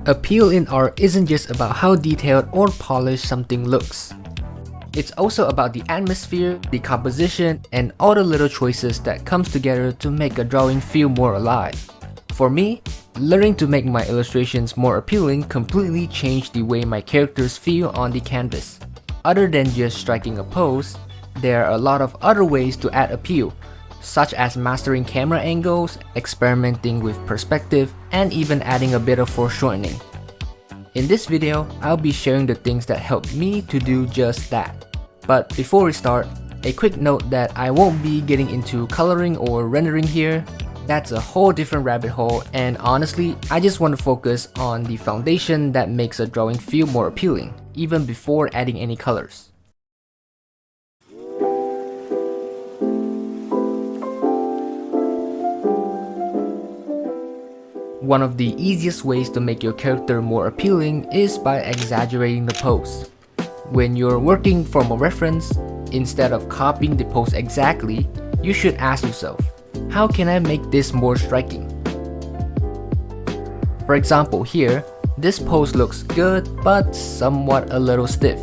Appeal in art isn't just about how detailed or polished something looks. It's also about the atmosphere, the composition, and all the little choices that comes together to make a drawing feel more alive. For me, learning to make my illustrations more appealing completely changed the way my characters feel on the canvas. Other than just striking a pose, there are a lot of other ways to add appeal, such as mastering camera angles, experimenting with perspective, and even adding a bit of foreshortening. In this video, I'll be sharing the things that helped me to do just that. But before we start, a quick note that I won't be getting into coloring or rendering here. That's a whole different rabbit hole, and honestly, I just want to focus on the foundation that makes a drawing feel more appealing, even before adding any colors. One of the easiest ways to make your character more appealing is by exaggerating the pose. When you're working from a reference, instead of copying the pose exactly, you should ask yourself, how can I make this more striking? For example, here, this pose looks good but somewhat a little stiff.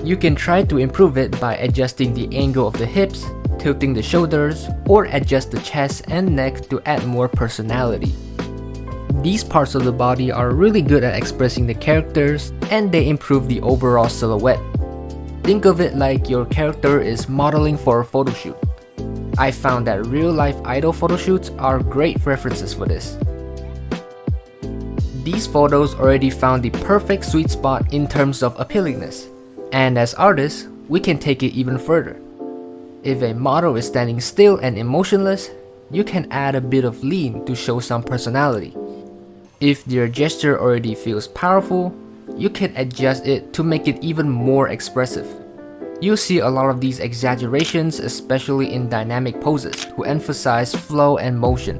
You can try to improve it by adjusting the angle of the hips, tilting the shoulders, or adjust the chest and neck to add more personality. These parts of the body are really good at expressing the characters, and they improve the overall silhouette. Think of it like your character is modeling for a photo shoot. I found that real-life idol photo shoots are great references for this. These photos already found the perfect sweet spot in terms of appealingness, and as artists, we can take it even further. If a model is standing still and emotionless, you can add a bit of lean to show some personality. If their gesture already feels powerful, you can adjust it to make it even more expressive. You'll see a lot of these exaggerations, especially in dynamic poses, to emphasize flow and motion.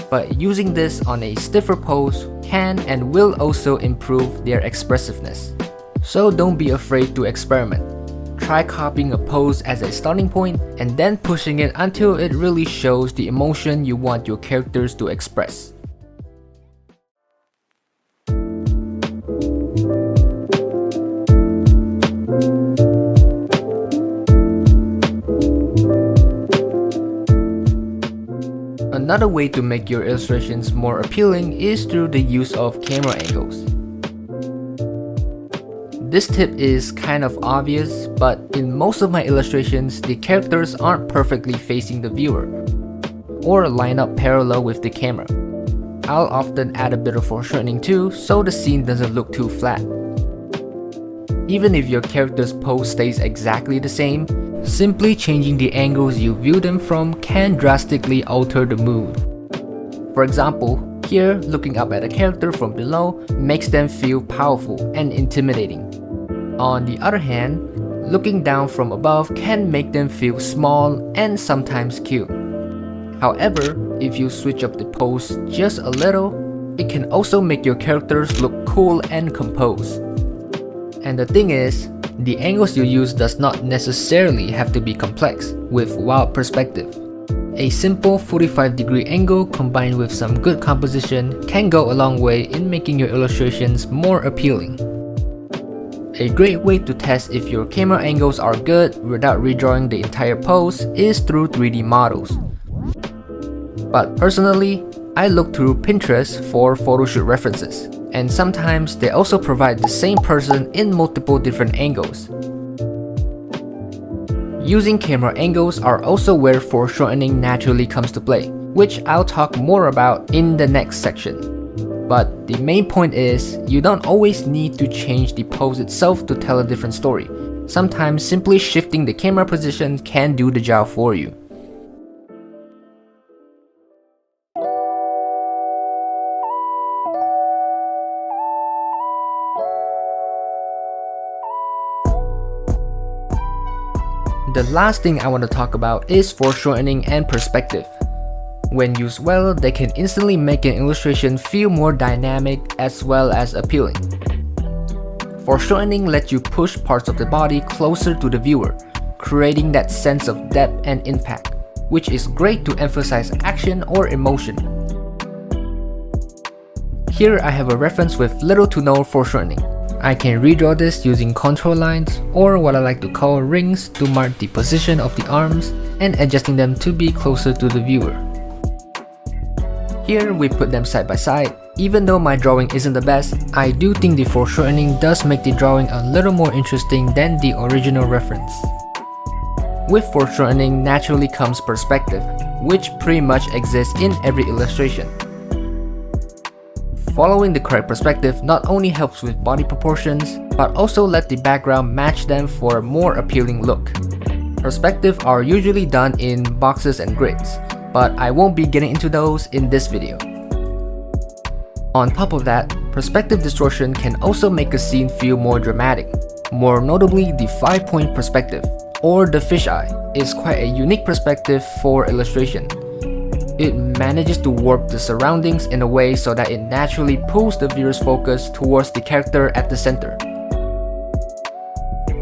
But using this on a stiffer pose can and will also improve their expressiveness. So don't be afraid to experiment. Try copying a pose as a starting point and then pushing it until it really shows the emotion you want your characters to express. Another way to make your illustrations more appealing is through the use of camera angles. This tip is kind of obvious, but in most of my illustrations, the characters aren't perfectly facing the viewer or line up parallel with the camera. I'll often add a bit of foreshortening too, so the scene doesn't look too flat. Even if your character's pose stays exactly the same, simply changing the angles you view them from can drastically alter the mood. For example, here, looking up at a character from below makes them feel powerful and intimidating. On the other hand, looking down from above can make them feel small and sometimes cute. However, if you switch up the pose just a little, it can also make your characters look cool and composed. And the thing is, the angles you use does not necessarily have to be complex with wild perspective. A simple 45-degree angle combined with some good composition can go a long way in making your illustrations more appealing. A great way to test if your camera angles are good without redrawing the entire pose is through 3D models. But personally, I look through Pinterest for photoshoot references, and sometimes they also provide the same person in multiple different angles. Using camera angles are also where foreshortening naturally comes to play, which I'll talk more about in the next section. But the main point is, you don't always need to change the pose itself to tell a different story. Sometimes simply shifting the camera position can do the job for you. The last thing I want to talk about is foreshortening and perspective. When used well, they can instantly make an illustration feel more dynamic as well as appealing. Foreshortening lets you push parts of the body closer to the viewer, creating that sense of depth and impact, which is great to emphasize action or emotion. Here I have a reference with little to no foreshortening. I can redraw this using contour lines, or what I like to call rings, to mark the position of the arms and adjusting them to be closer to the viewer. Here we put them side by side. Even though my drawing isn't the best, I do think the foreshortening does make the drawing a little more interesting than the original reference. With foreshortening naturally comes perspective, which pretty much exists in every illustration. Following the correct perspective not only helps with body proportions, but also let the background match them for a more appealing look. Perspective are usually done in boxes and grids, but I won't be getting into those in this video. On top of that, perspective distortion can also make a scene feel more dramatic. More notably, the 5-point perspective, or the fisheye, is quite a unique perspective for illustration. It manages to warp the surroundings in a way so that it naturally pulls the viewer's focus towards the character at the center.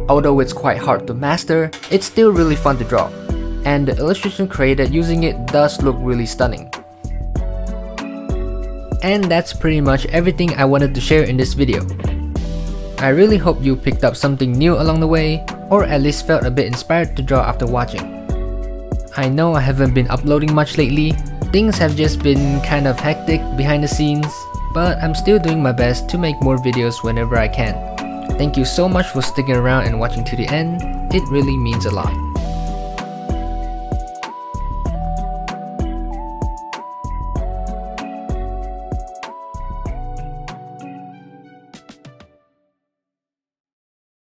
Although it's quite hard to master, it's still really fun to draw, and the illustration created using it does look really stunning. And that's pretty much everything I wanted to share in this video. I really hope you picked up something new along the way, or at least felt a bit inspired to draw after watching. I know I haven't been uploading much lately, things have just been kind of hectic behind the scenes, but I'm still doing my best to make more videos whenever I can. Thank you so much for sticking around and watching to the end, it really means a lot.